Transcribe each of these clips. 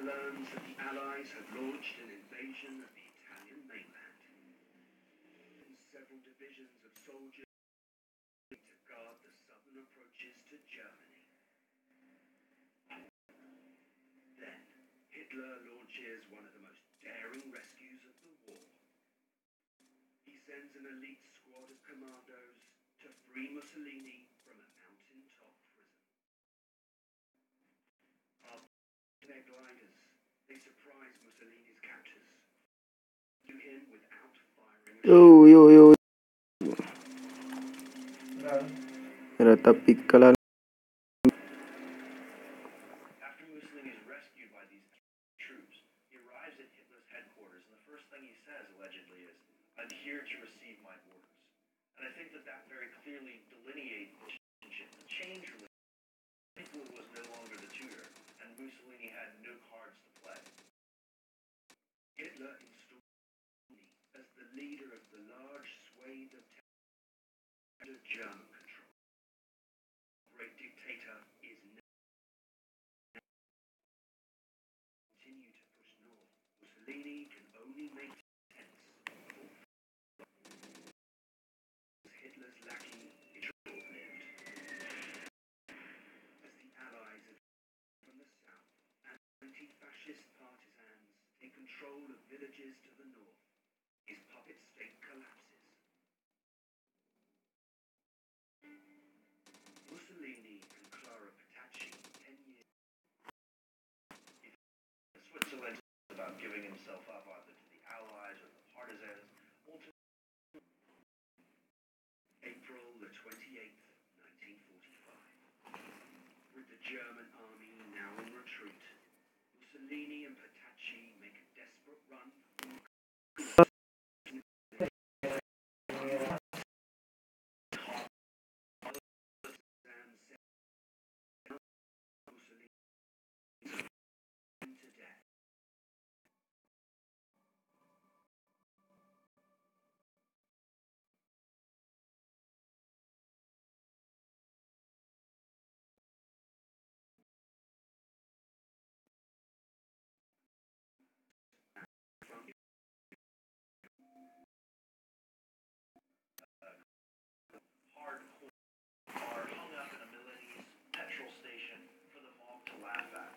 learns that the Allies have launched an invasion of the Italian mainland. Several divisions of soldiers to guard the southern approaches to Germany. Then, Hitler launches one of the most daring rescues of the war. He sends an elite squad of commandos to free Mussolini from a mountaintop prison. After their gliders, they surprise Mussolini's captors. Do him without firing a Yo, yo, yo. Rata piccala. After Mussolini is rescued by these troops, he arrives at Hitler's headquarters, and the first thing he says, allegedly, is, "I'm here to receive my orders." And I think that that very clearly delineates the relationship, the change relationship. Hitler was no longer the tutor, and Mussolini had no cards to play. Hitler installed Mussolini as the leader of the large swathe of under German control. The great dictator is now continue to push north. Mussolini can only make sense. Hitler's lackey is short-lived. As the Allies from the south and anti-fascist partisans take control of villages to the north, his puppet state collapses. Mussolini and Clara Petacci, 10 years. Switzerland is about giving himself up either to the Allies or the partisans. Ultimately, April the 28th, 1945. With the German army now in retreat, Mussolini and Petacci make a desperate run. Are hung up in a Milanese petrol station for the mob to laugh at.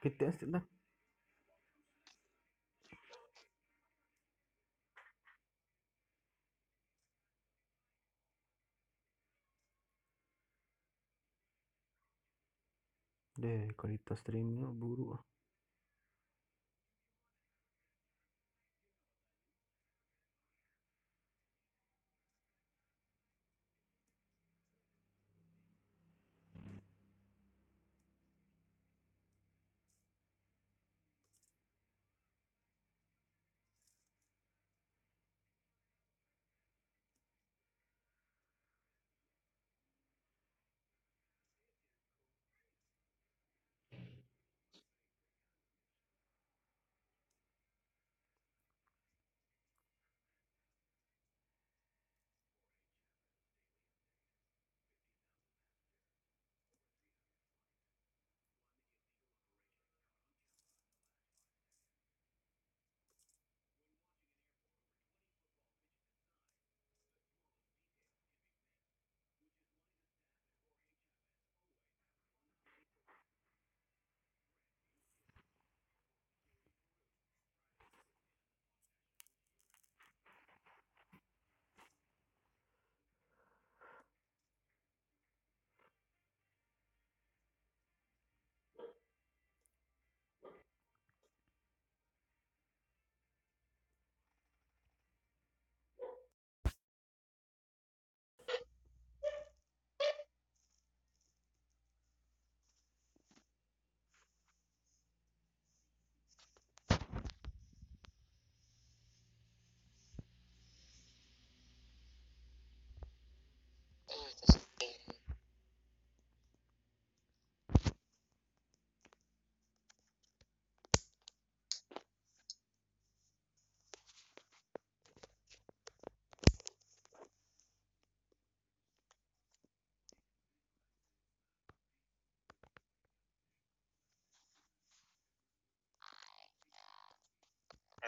Kita lah. Deh, kualitas streamnya buruk.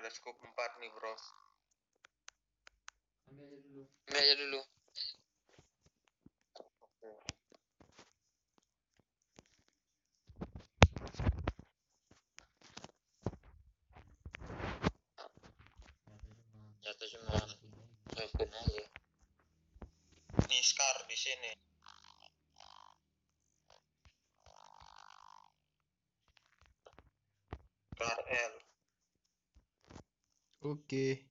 Ada scope 4 nih bro. Ambil aja dulu. Oke. Jatuh cuma racun aja. Nih Scar di sini. Scar L. Oke.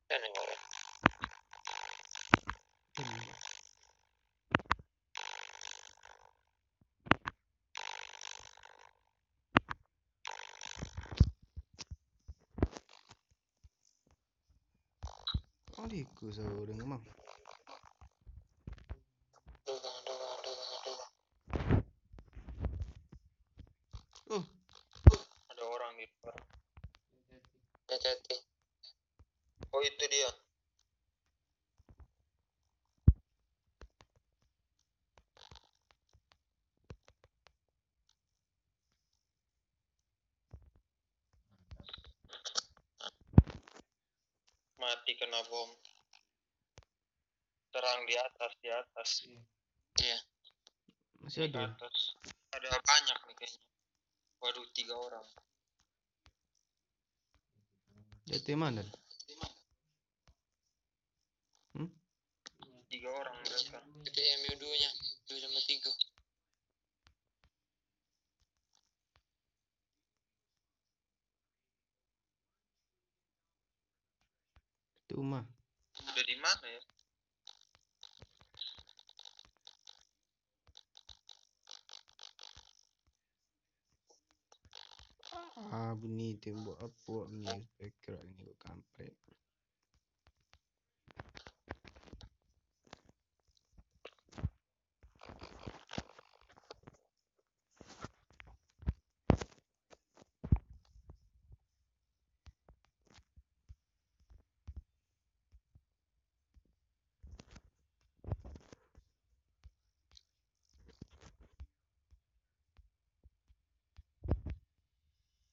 Kan yang orang. Aliku saudara emang. Oh, Ada orang di luar. Hati-hati. Oh itu dia. Mati kena bom. Terang di atas, di atas. Iya. masih Di ada. atas. Ada banyak nih kayaknya. Waduh 3 orang. Itu yang mana? 3 orang mereka. Itu MU2 nya 2 sama 3. Itu mah. Udah di mana ya? Ah, bunyi tembok apa ni? Spekra ni kok kampret.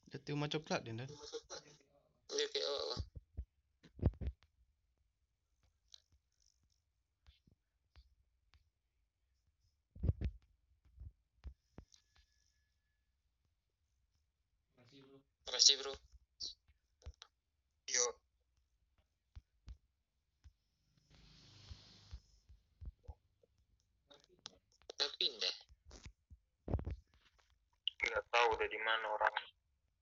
Jatuh rumah coklat dia dah. Dia kayak apa? Makasih bro. Yo. Udah pindah. Nggak tahu udah di mana orang.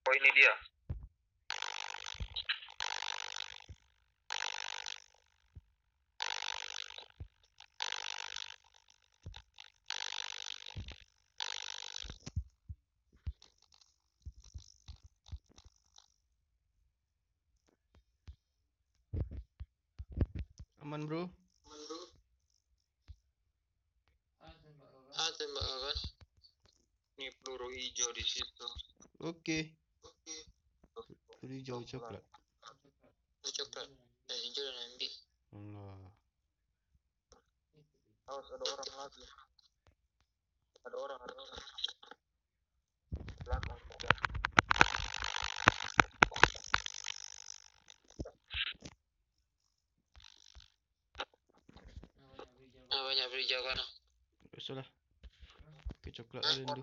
Oh ini dia. Aman bro. Ah tembak kan? Ini peluru hijau di situ. Oke. hijau coklat. Itu coklat. Dan hijau dan ambil. Allah. Awas ada orang lagi. Ada orang. Belakang. Banyak hijau kan? Biasalah. Pakai coklat lah dendu.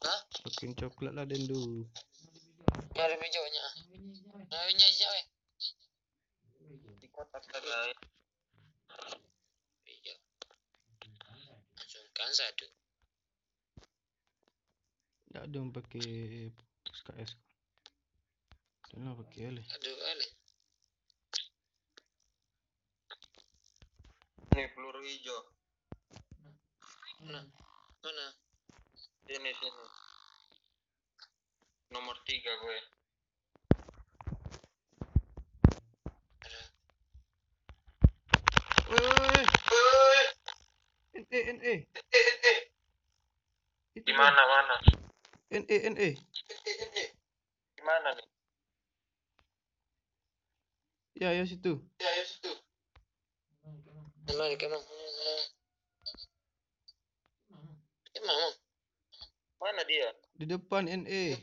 Hah? Pakai coklat lah dendu. Ada hijaunya. Hijau di kotak tadi. Hijau. Langsungkan satu. Tak ada yang pakai SKS. Jangan pakai lah. Aduh kali. Ini peluru hijau. Mana? Sini. Nomor 3 gue. NE. Itu Di mana? NE. Di mana nih? Ya situ. Kemana? Mana dia? Di depan NE.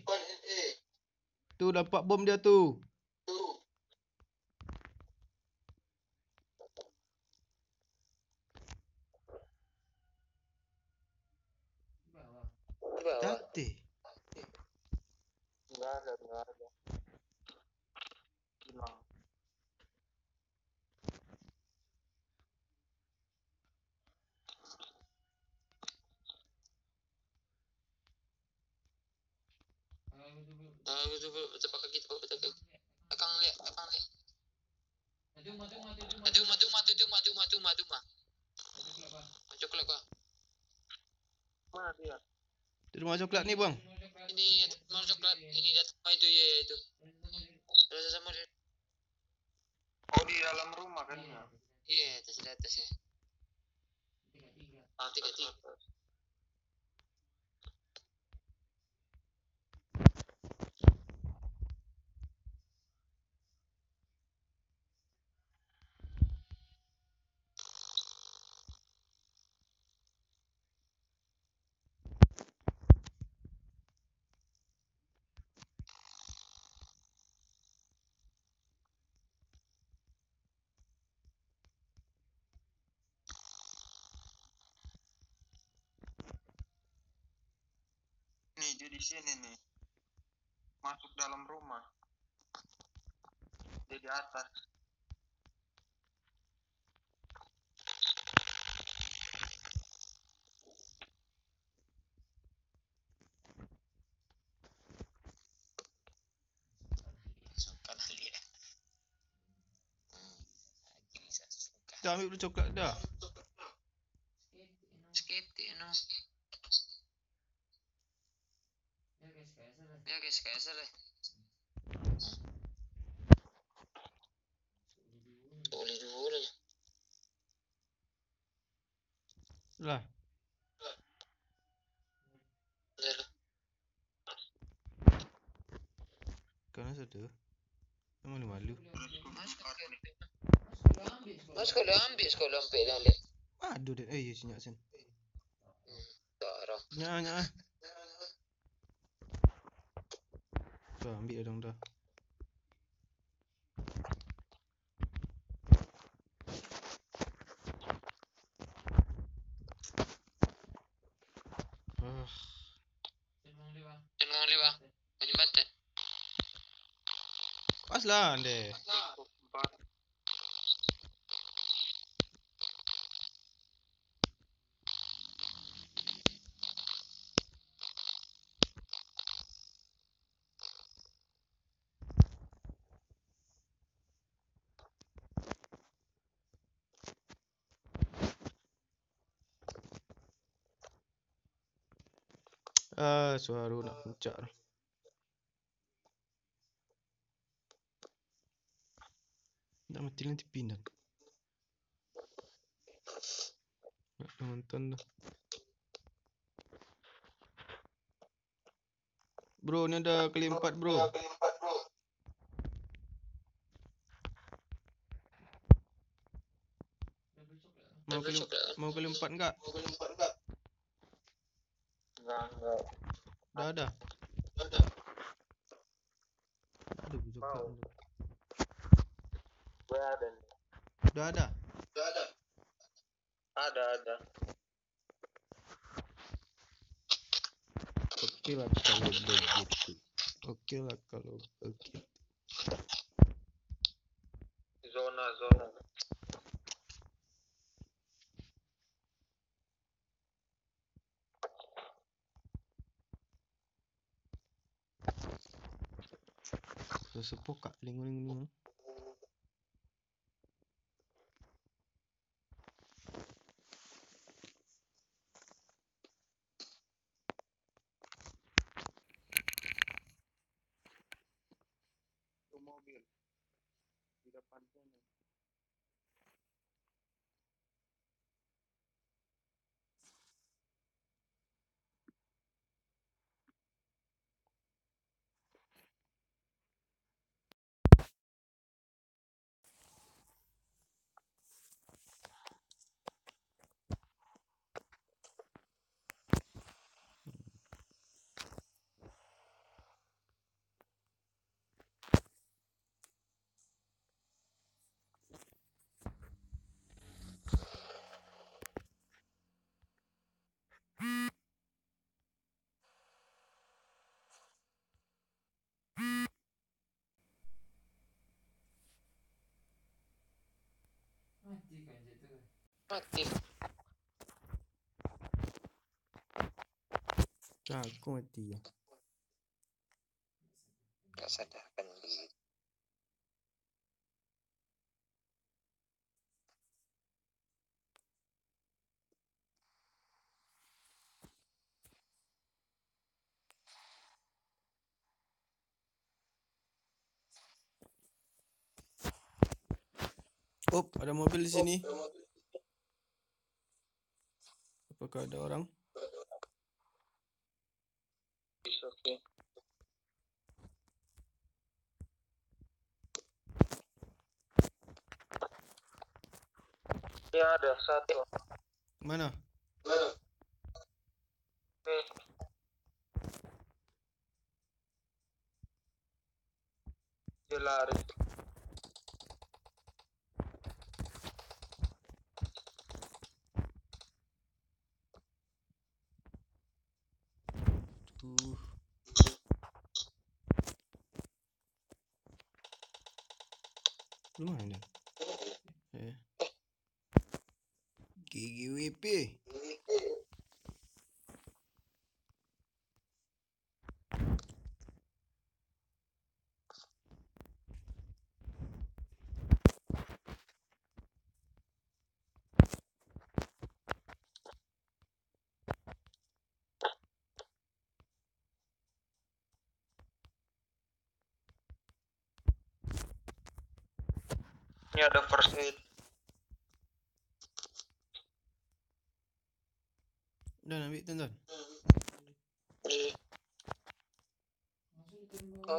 Tu dapat bom dia tu. Di bawah. Jatuh. Enggak ada. Hilang. Betul pakai gitu, betul. Akang lihat. Maju. Coklat gua. Mana dia? Di rumah coklat ni bang. Ini mau coklat. Ini datang itu ya itu. Terus sama dia. Oh di dalam rumah kan ya? Iya, di atas ya. 3. Nih dia di sini nih. Masuk dalam rumah. Dia di atas. Suka lihat. Dah ambil dulu coklat dah. Skate no. Ya guys, deh. Boleh dulu ya. Lah. Kerana satu. Emang malu. Mas kalau ambil dah lihat. Aduh dia. Ya sinyak sen. Darah. Nyak. Dah ambil dong dah. Jangan lewat. Macam bata. Pas lah ande. Suara nak puncak dah. Nak mati nanti pindah. Nak nonton dah. Bro, ni ada kali 4 bro. Warna coklat. mau kali 4 enggak? Enggak. Udah ada. Ada bu coklat. Mau. Gue ada nih. Udah ada. Ada. Oke lah kalau begitu. Zona. Sesepuh kak lingung. Mobil di depan sana. Mati. Aku mati ya. Gak sadarkan diri. Ada mobil di sini. Apakah ada orang? Oke. Ya ada satu. Mana? Dia lari. Tuh. Lumayan. GGWP. Ini ada first aid. Udah ambil tonton.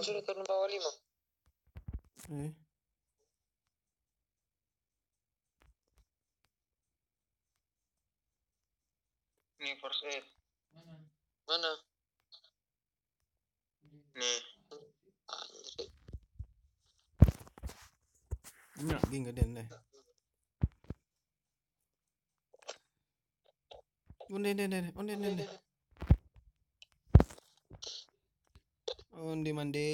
Sudah turun bawah 5. Ini first aid. Mana? Nih. Nak pergi ke den dah. Onde mande.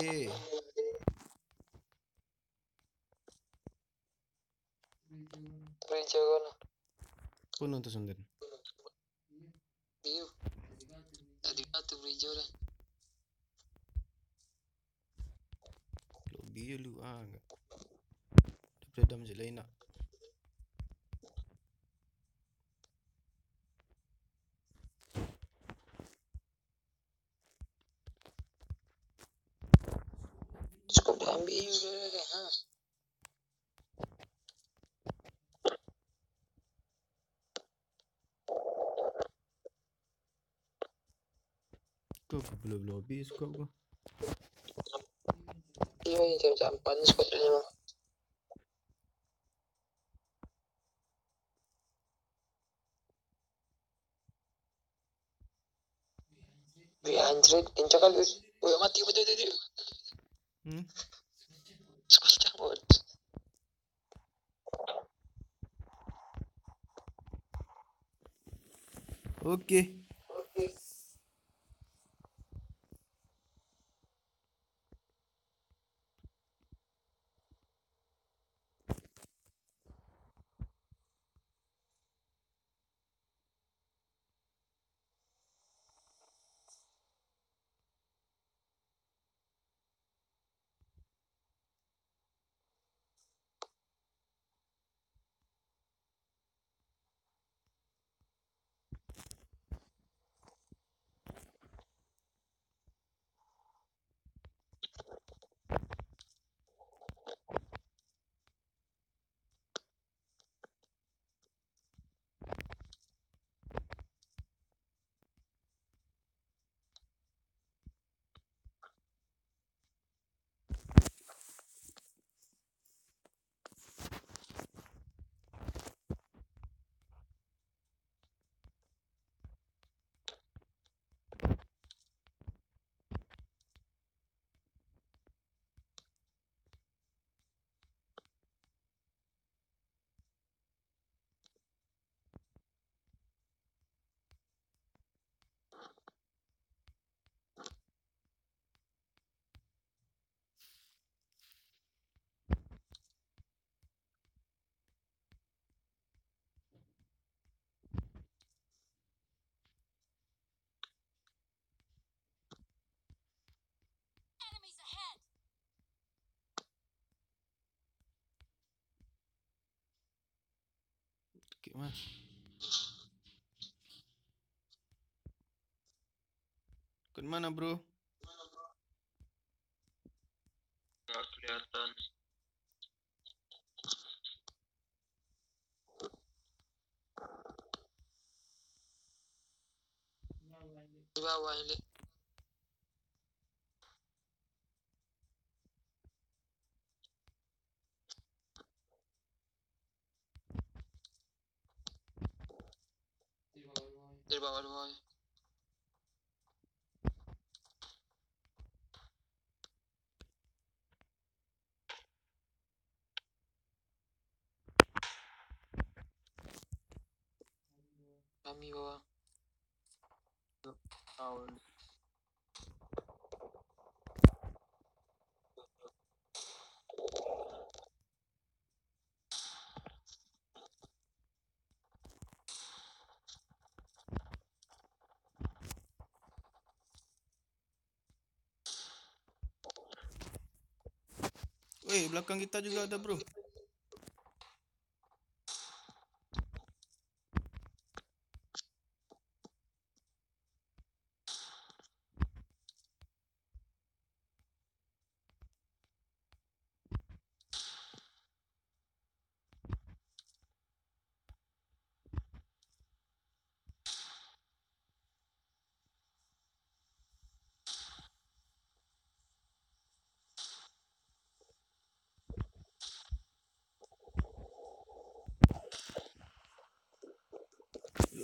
Gereja mana? Pun untuk sundan. Iya. Tadi batu gereja dah. Lobby lu enggak. Daripada macam lain nak. Cukup diambil juga deh, ha. Kau belum habis kau. Iya, jam 4 squad memang. Wih anjrit, kencang kali. Wih mati betul. Kencang banget. Oke. Oke, Mas. Ke mana, Bro? Nggak kelihatan. Di bawah ini. Di bawah. Kami bawah. Tahun. Weh, belakang kita juga ada, Bro.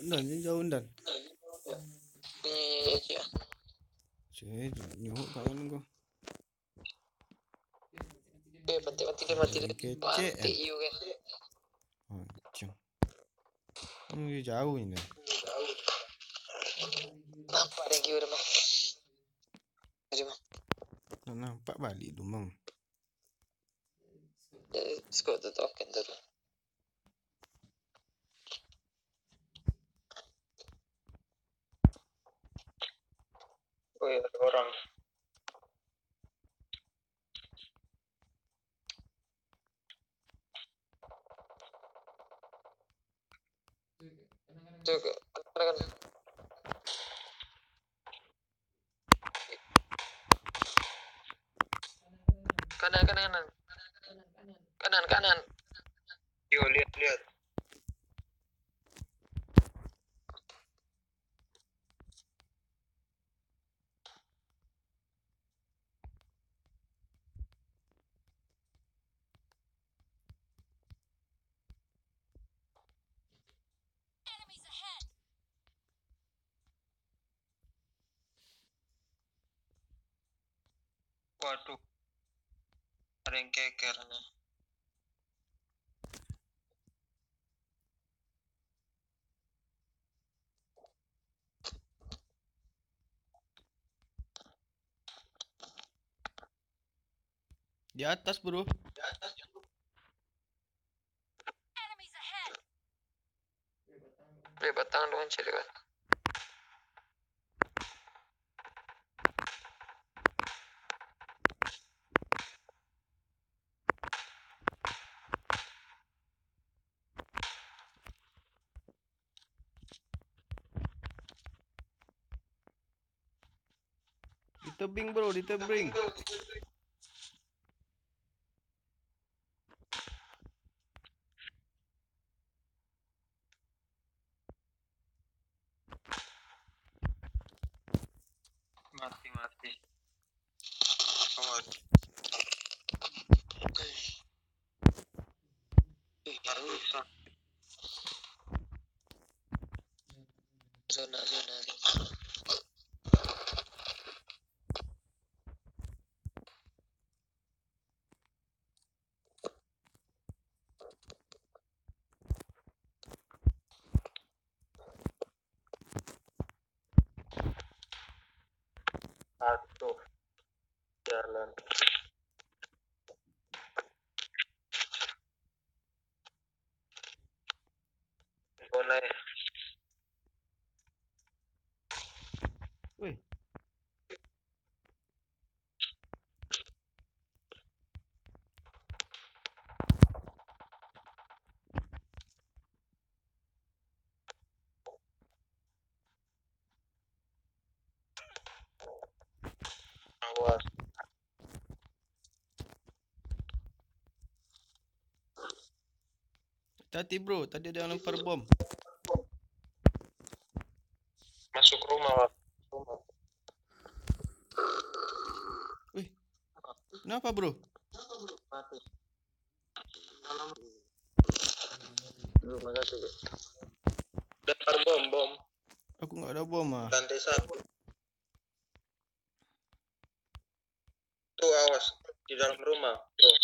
Undan, jauh undan. Iya. Saya nyuhuk kawan kau. Mati. Kecek. Mati juga. Oh, cing. Kamu jauh ini. Nampak ada giur mah. Terima. Nampak balik lumang. Skot tu token tu. Oh ya, ada orang. Tuh, kan. Kanan. Yo, lihat. Waduh, ada yang keker nih. Di atas, bro. Batang dengan ciri kan. Di tebing, bro, di tebing. Mati. Awas. Rusak. Zona. Aduh, jalan. Zona ya. Wih, Awas. hati, bro. Tadi ada yang lempar bom. Masuk rumah. Wih, kenapa, bro? Mati. Rumah satu. Lempar bom. Aku nggak ada bom, ah. Lantai 1. Tuh awas di dalam rumah. Tuh.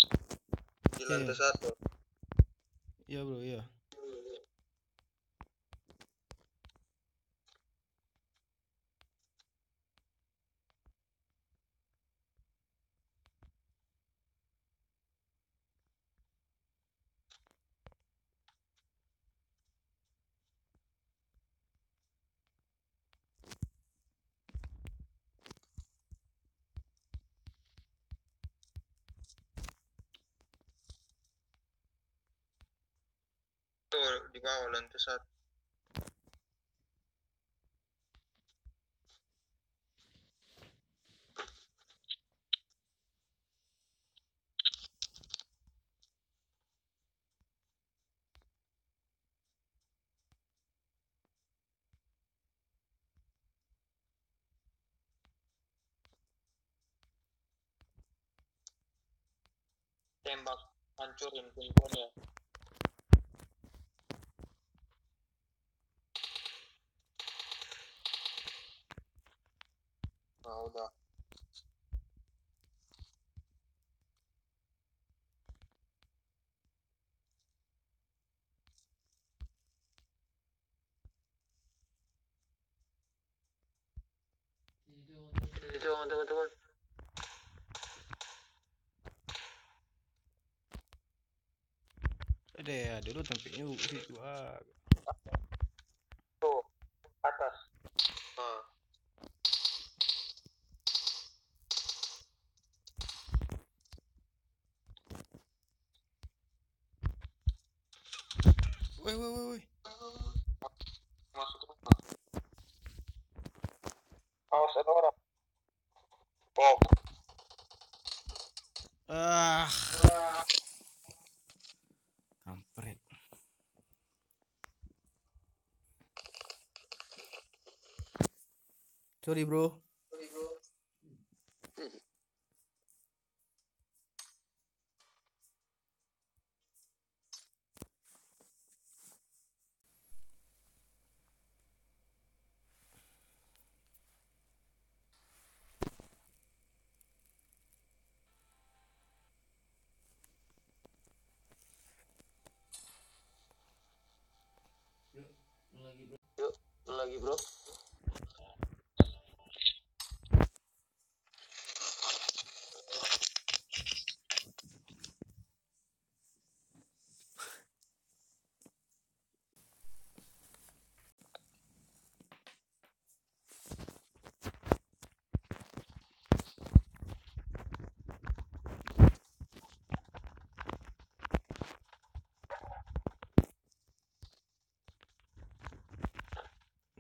Di lantai 1. Iya, bro, iya. Tuh di bawah lantai 1. Tembak, hancurin pintunya. Nah, udah. Tunggu. Ada ya, dulu tempatnya situ, ah. Tuh, atas. Nah. Woi. Masuk rumah. Awas ada orang. Bom. Ah, kampret. Sorry, bro. bro.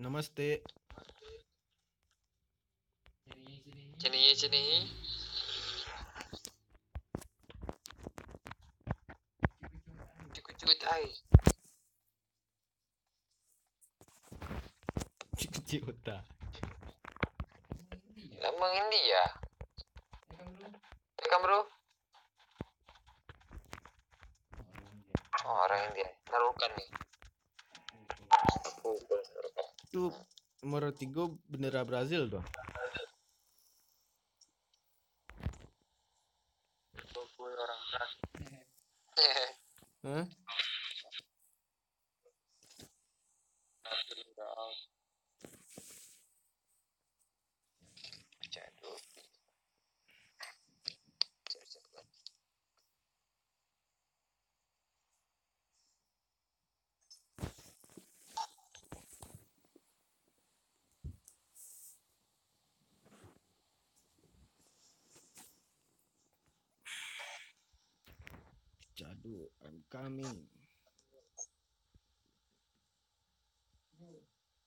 Namaste. Sini. Ikut ai. Ciuta. Emang India. Rekam bro. Oh, orang India. Narukan nih. Aku narukan. Itu nomor 3 bendera Brazil tuh. Aku orang keras. Hah? Jadul. Jadu, I'm coming.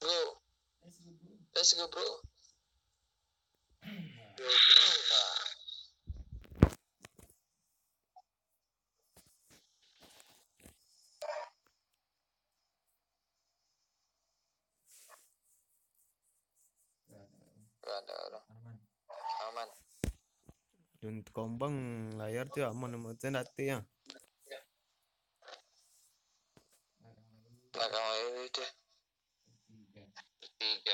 Go. Let's go bro. Gak ada orang. Aman. Untuk kombang layar tuh aman sama tenate ya. Belakang itu. 3.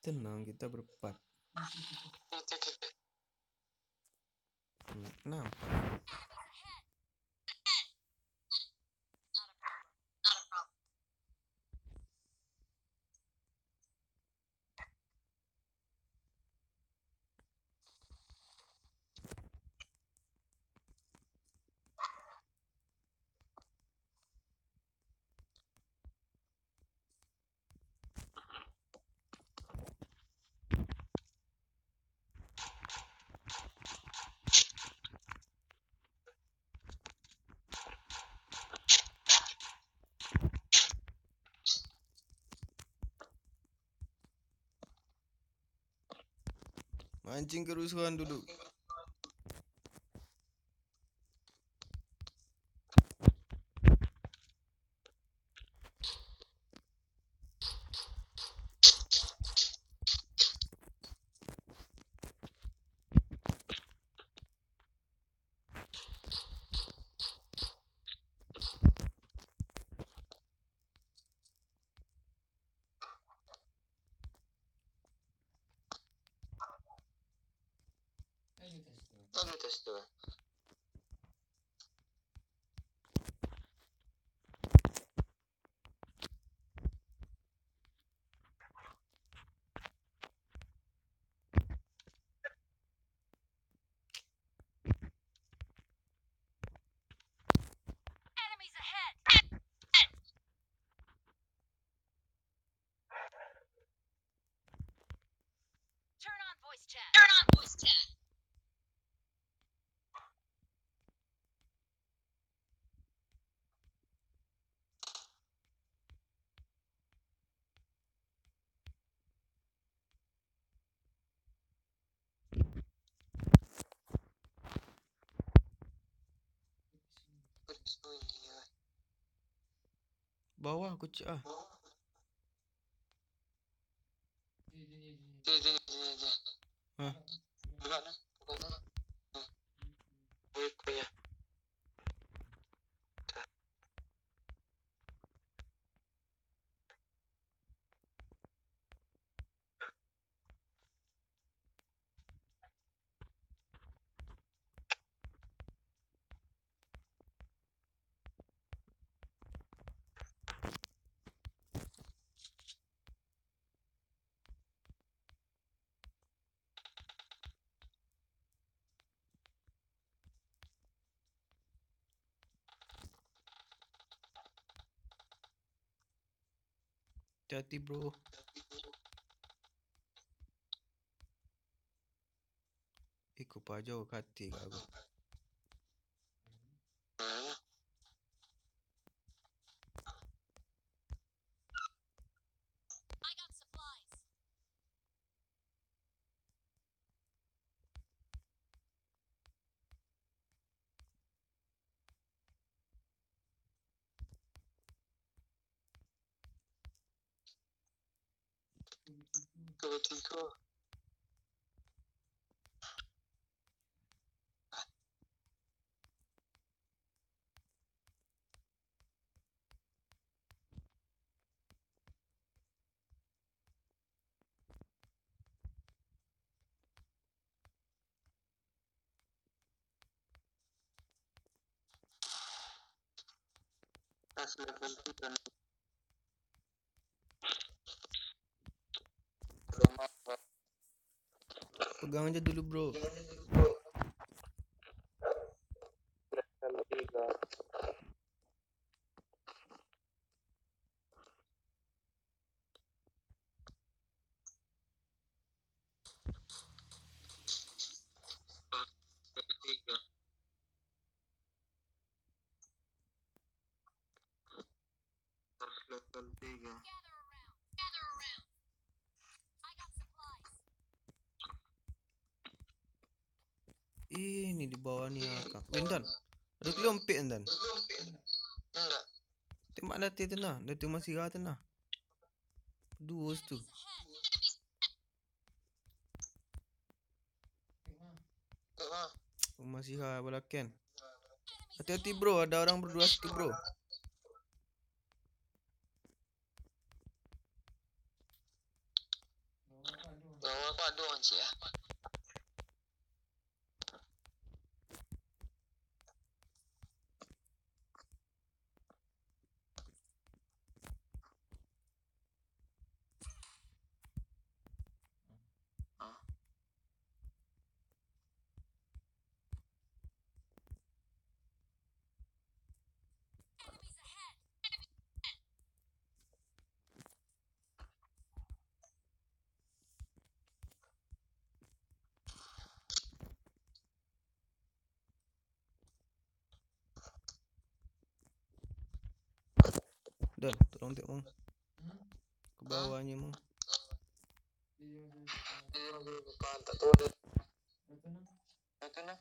Tenang, kita berempat. Kenapa? Mancing kerusuhan duduk. Lalu tes tuh. Enemies ahead! Turn on voice chat. Bawah kucing ah. Hah? Bukan. Punya. Hati-hati bro. Ikut pajau hati aku. I got supplies. Tiga. Tas level 3 nih. Belum apa. Pegang aja dulu bro. Level 3. Level 3. Tas level 3. Gather around. Gather around. I got supplies. Ini di bawah nih akak. Windan. Ada kelompok Dan. Enggak. Tembak latih tu nah. Latih masih rata nah. Dua tu. Masih ha balakan. Hati-hati bro, ada orang berdua situ bro. Bawa apa doang sih ya? Enemies ahead. Dan, tolong tengok mang. Ke bawahnya mang. Bukan tak tahu deh. Itu nah.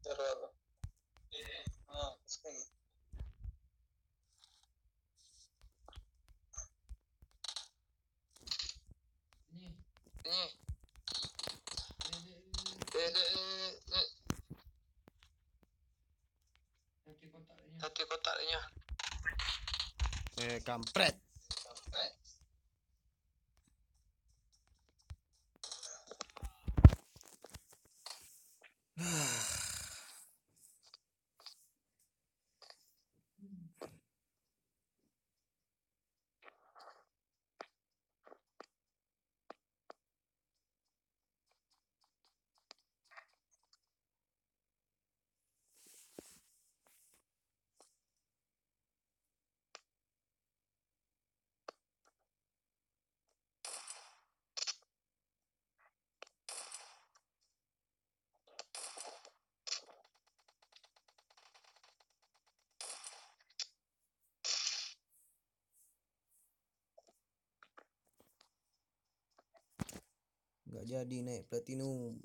Terus. Sekali. Ini. Hati kotaknya. Kampret. Nggak jadi naik platinum.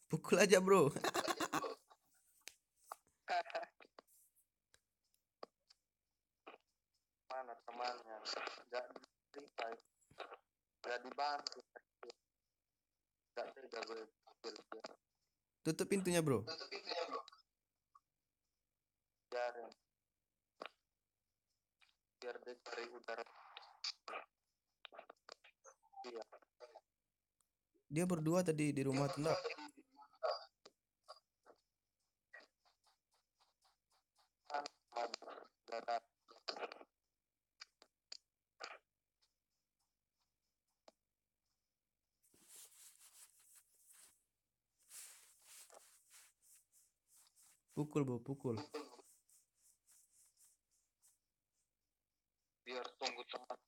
Pukul aja bro. Mana temannya? Enggak revive. Enggak dibantu. Enggak tega gue. Tutup pintunya bro. Biarin. Biar dia cari udara. Iya. Dia berdua tadi di rumah tuh enggak? Pukul, Bro, pukul. Biar tunggu teman.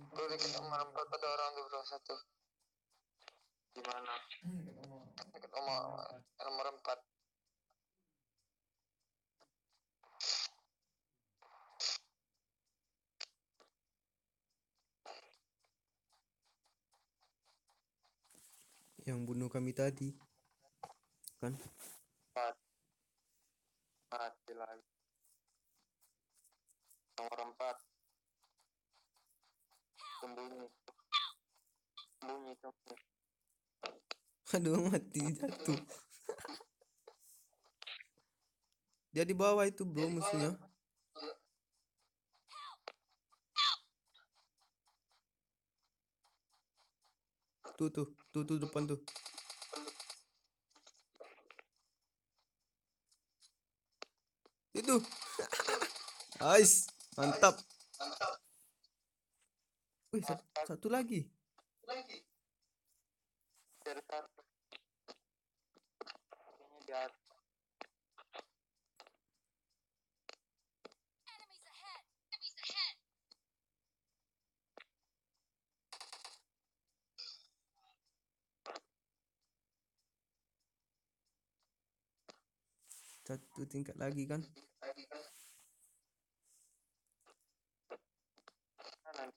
Bro, dikit nomor 4 ada orang di bawah 1. Di mana? Dikit nomor 4. Yang bunuh kami tadi. Kan? Mati lagi. Nomor 4. Sembunyi. Aduh, mati jatuh. Dia di bawah itu, Bro, musuhnya. Tuh depan tuh. Itu. Nice, mantap. Wih, satu lagi. Dari satu. Ini di atas. Enemies ahead! Enemies ahead! Satu tingkat lagi kan? Kanan.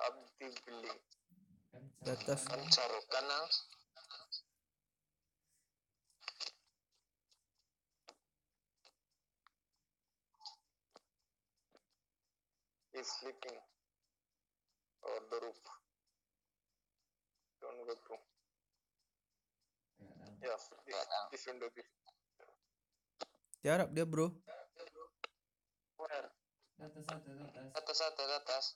Up dibeli. Di atas. Lancar kanan. Is sleeping. Or the roof. Don't go to. Yes, this window. Tiarap dia, Bro. Where? Atas.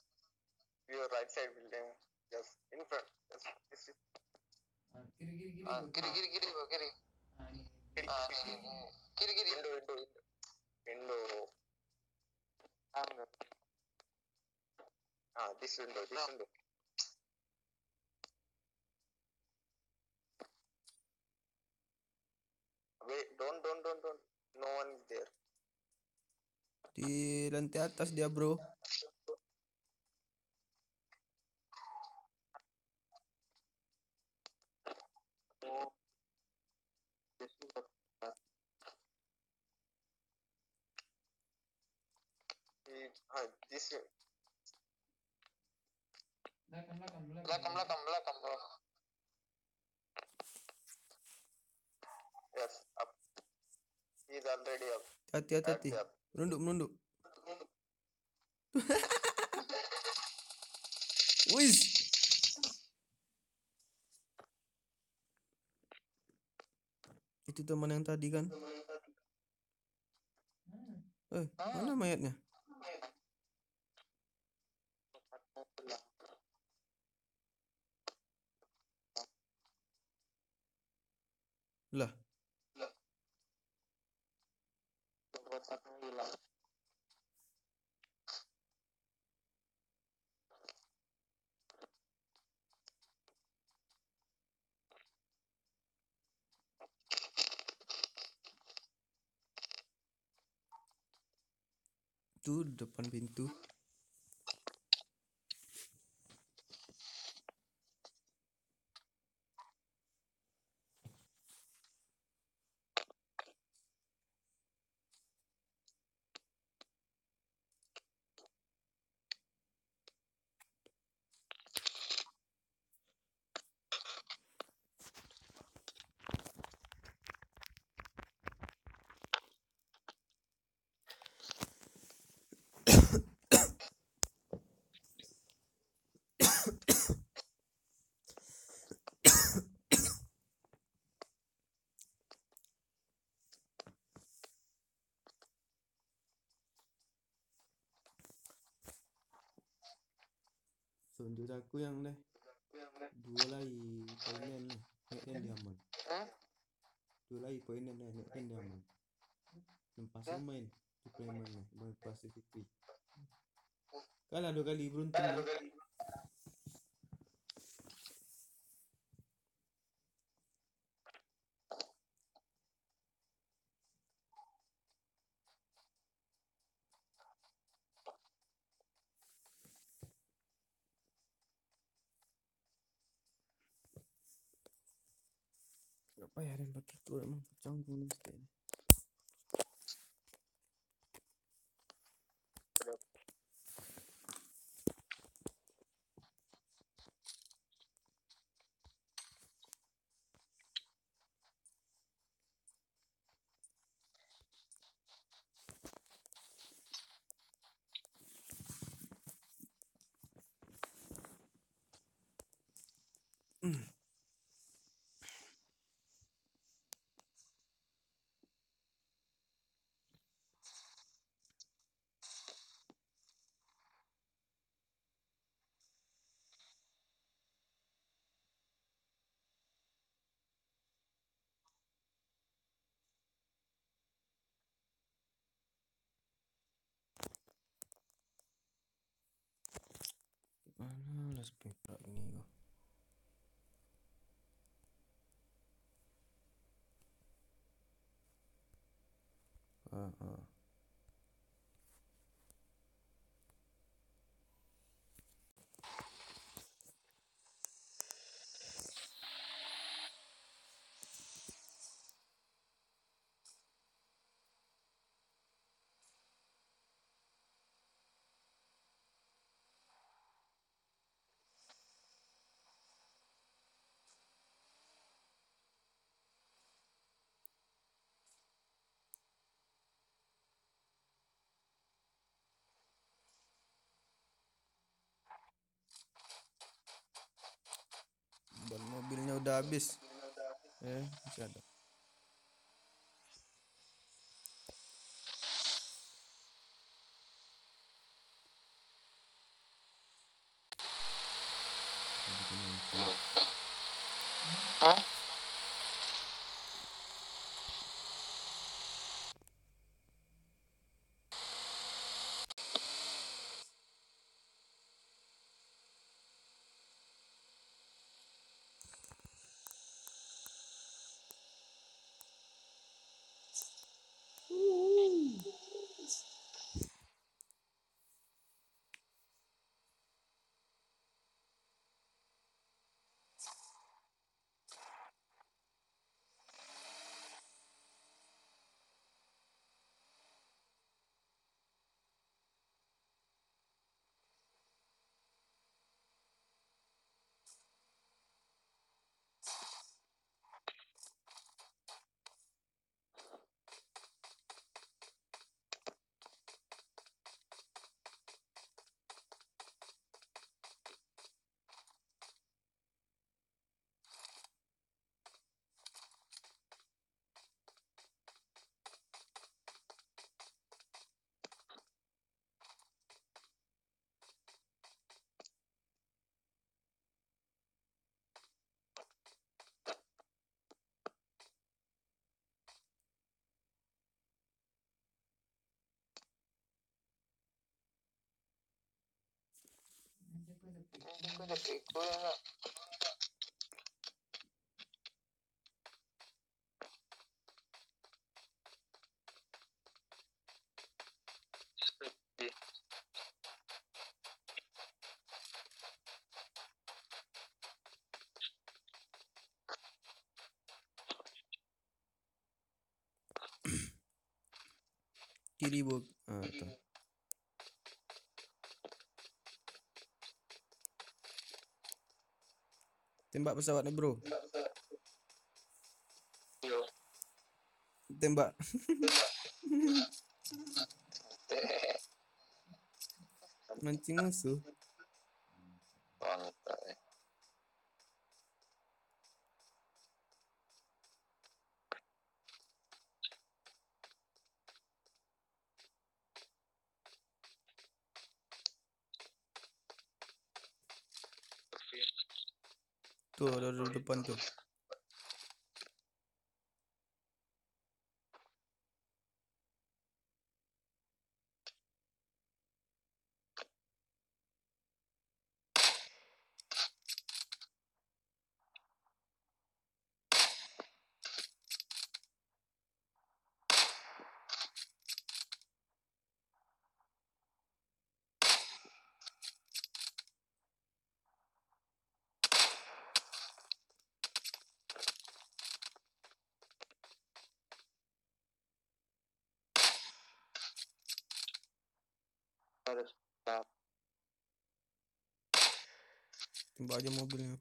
Your right side building. Yes, in front. Yes, this is. Kiri, bro, kiri. Kiri. Window. This window. Wait, don't. No one is there. Di lantai atas dia, Bro. Oh, this is the this belakang bro. Yes, up. He's already up. Hati-hati. Menunduk. Wis. Itu teman yang tadi kan? Mana mayatnya? Lah, Hilang. tuh depan pintu. Tunjuk aku yang deh. Dua lagi poinen nih. Nek diaman. Dua lagi poinen nih. Nek diaman. Lepas main. Di playman nih. Bang Pacific. Kalah 2 kali beruntung nih. Apa ya yang pakai itu emang canggung nih sih. Mana las piprak ini kok. Ban mobilnya udah habis. Masih ada. Kiri buk. Tuh. Tembak pesawatnya bro. Tembak. Mancing musuh. Tuh ada depan tuh. Tembak aja mobilnya.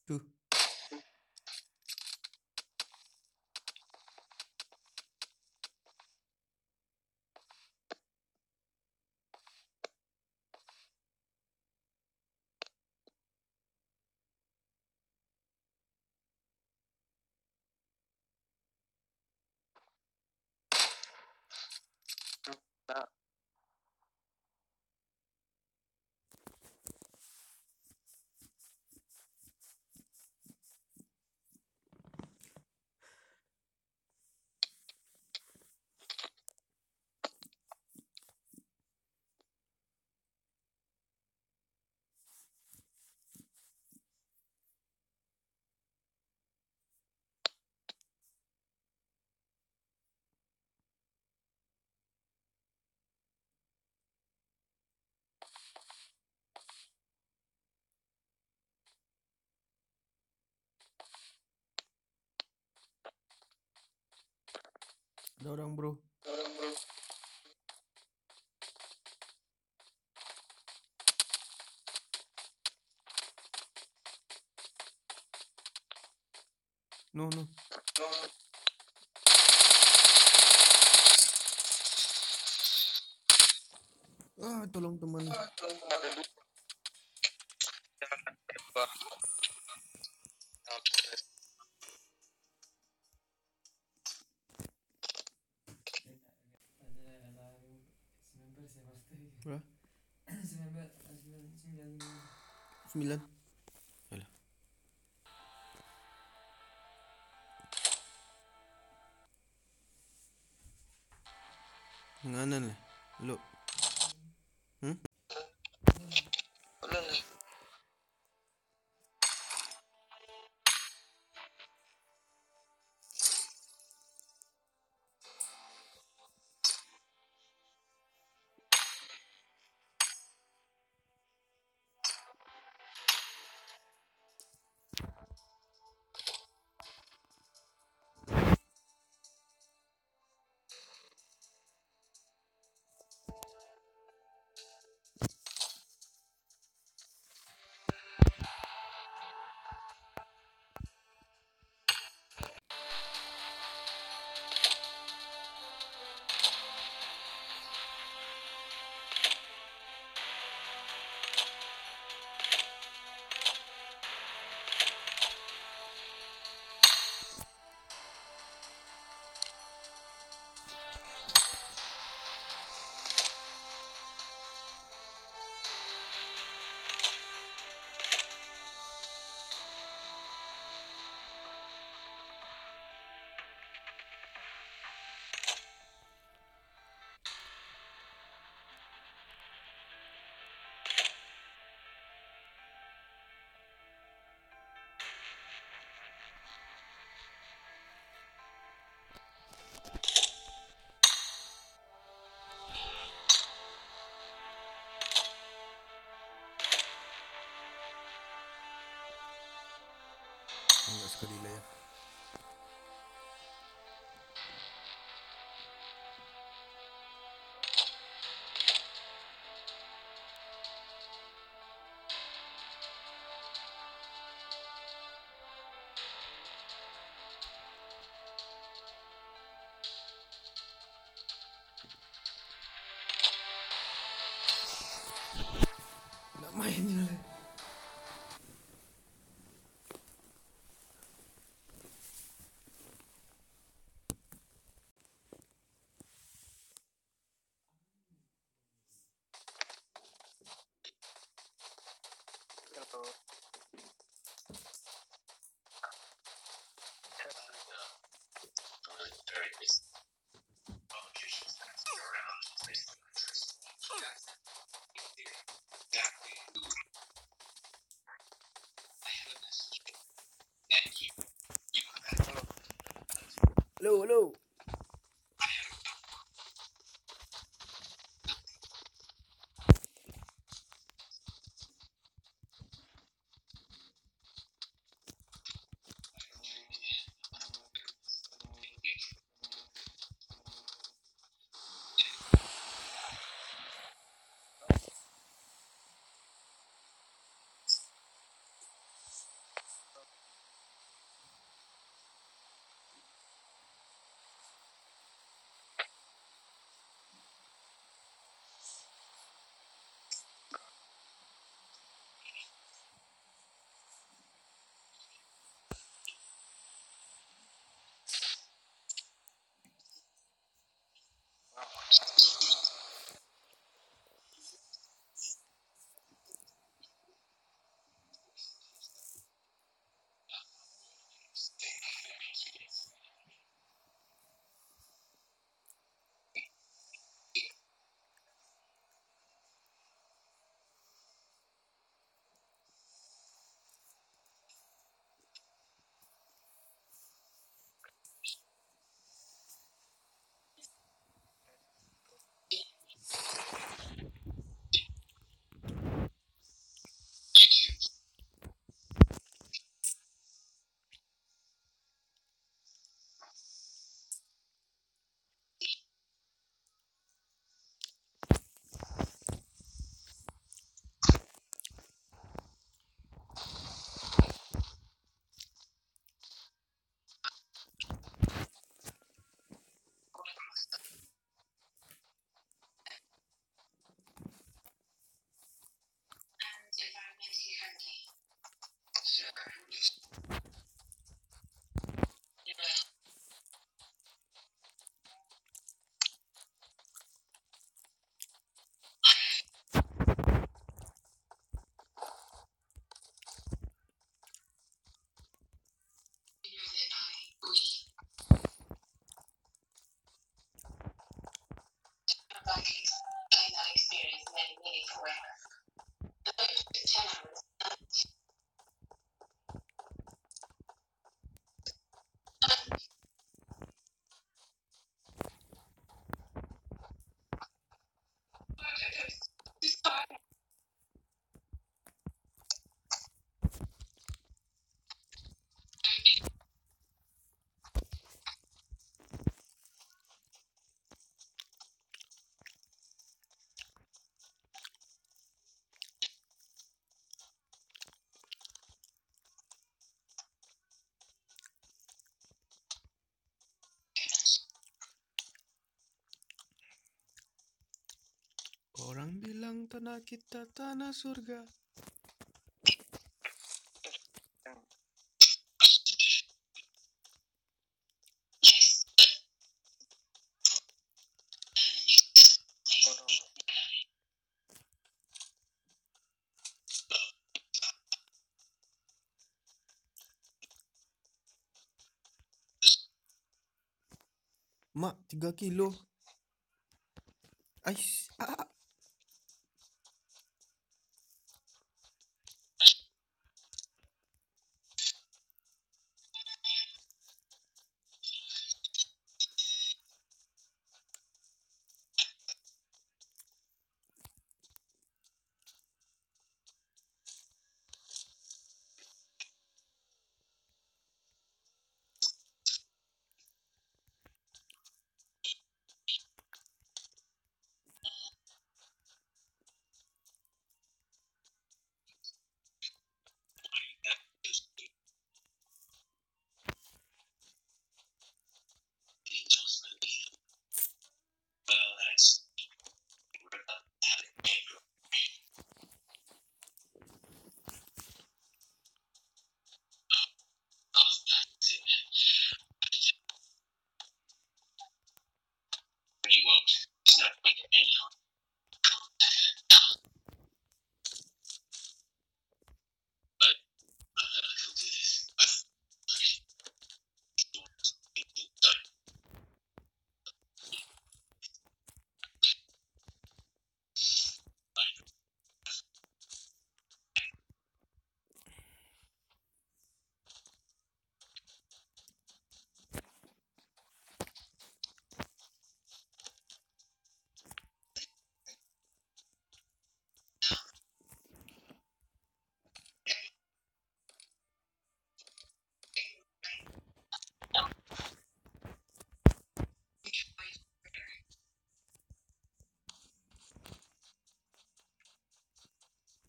Tuh. Ada orang bro. No. Tolong teman. Berapa? 9. Alah. Nganan lah. Lo. Enggak sekali lah ya. Main. Hello. Orang bilang tanah kita tanah surga. Mak, 3 kilo. Ais.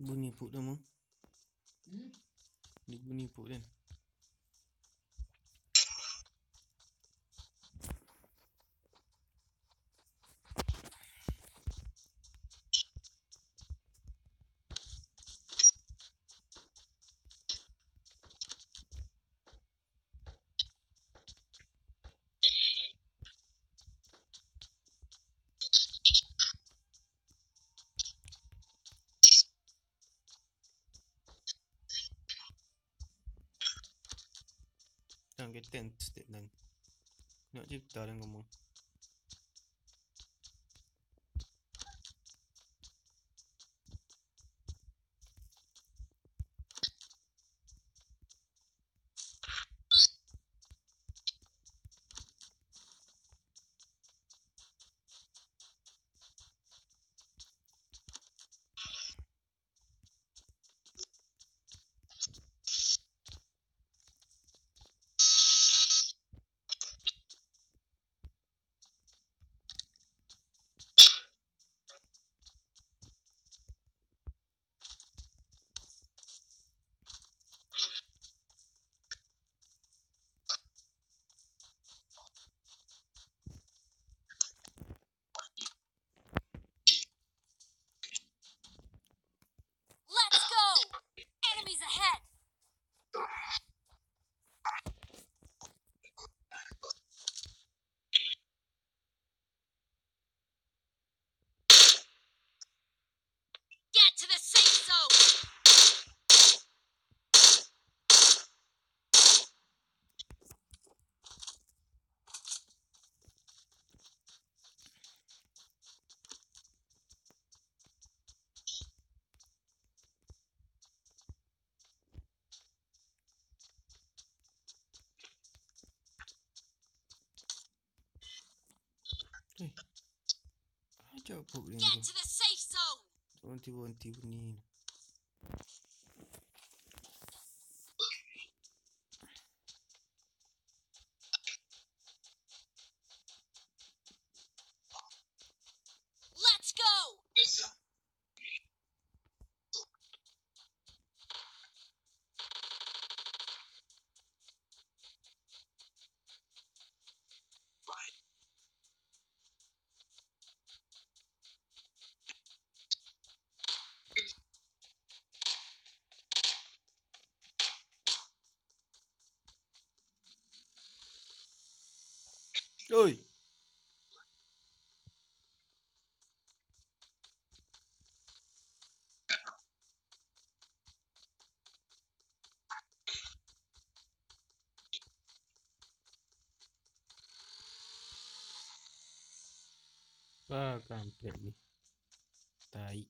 Bunyi puk dah mau. Ni bunyi puk dan. Jangan kita step dan. Nak cipta dan ngomong. Let's go! Enemies ahead! Get to the safe zone! Ajak puk dia Get tu. to the safe zone! Wanti-wanti bunyi. Let's go! Oi. Kampret ni. Tai.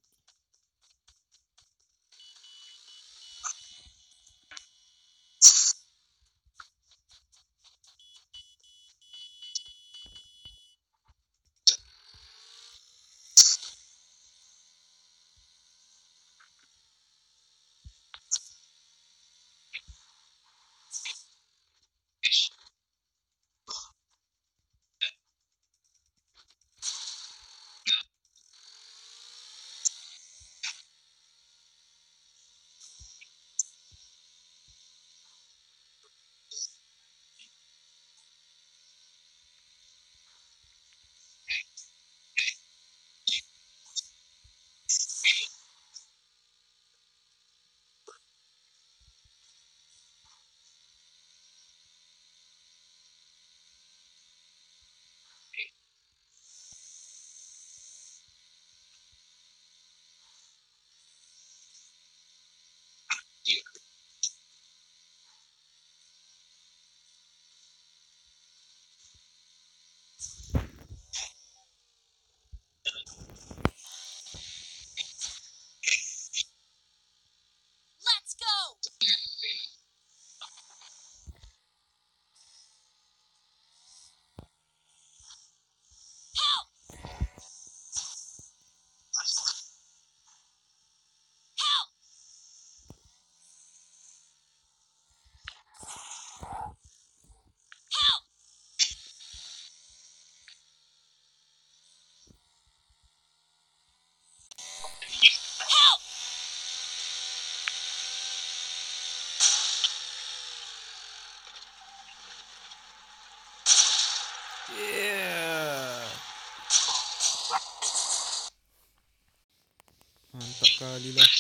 sekali lah.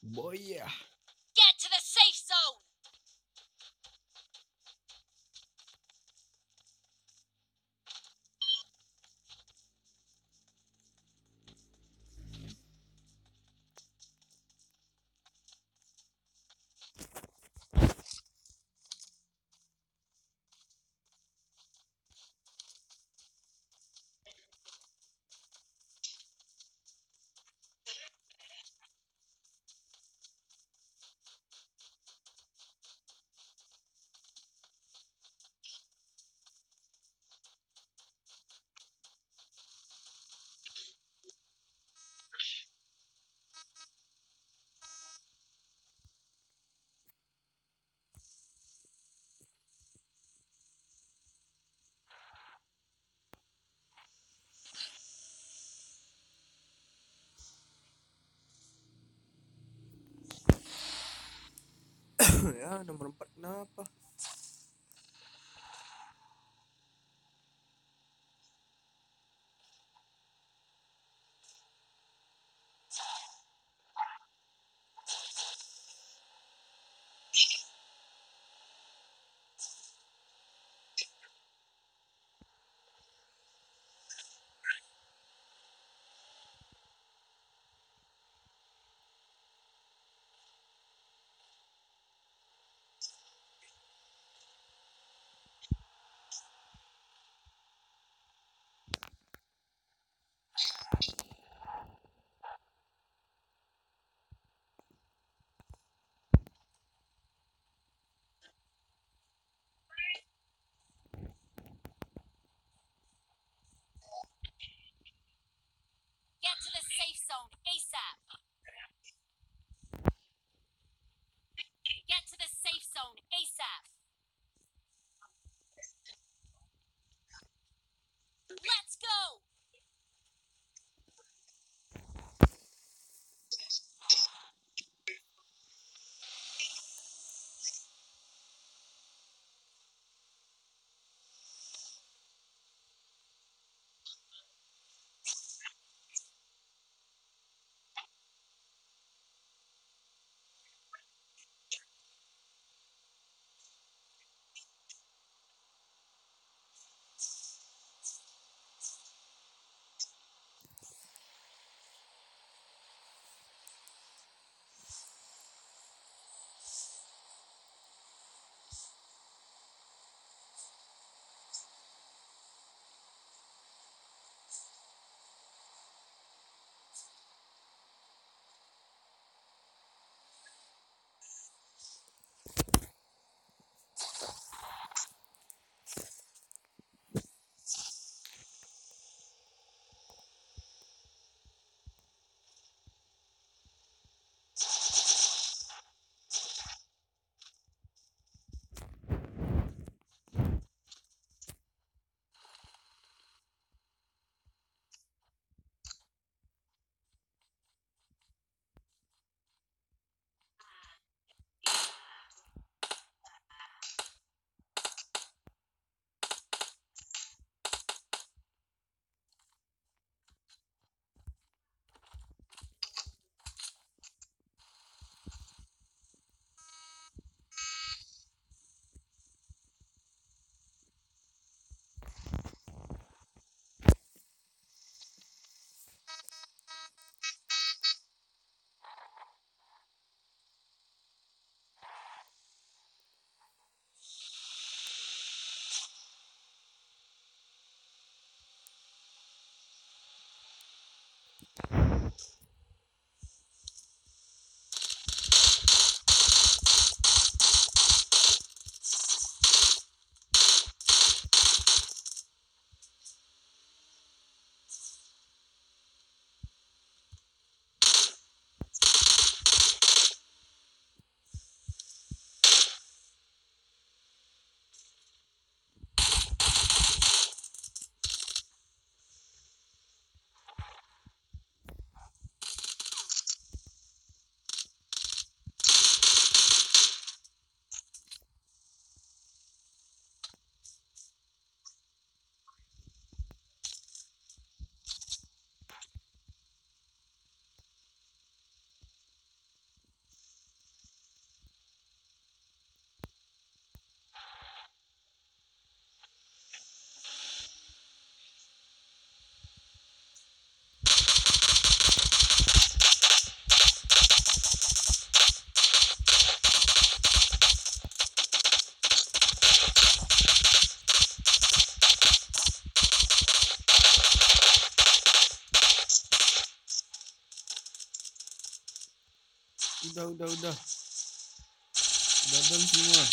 Boy ya. Get to the safe zone. Ya nomor 4 kenapa? Get to the safe zone ASAP. Get to the safe zone ASAP. Let's go. Udah. Dadan semua.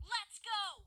Let's go!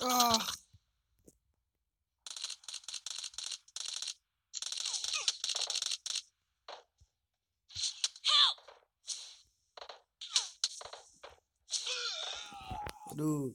Ah. Aduh,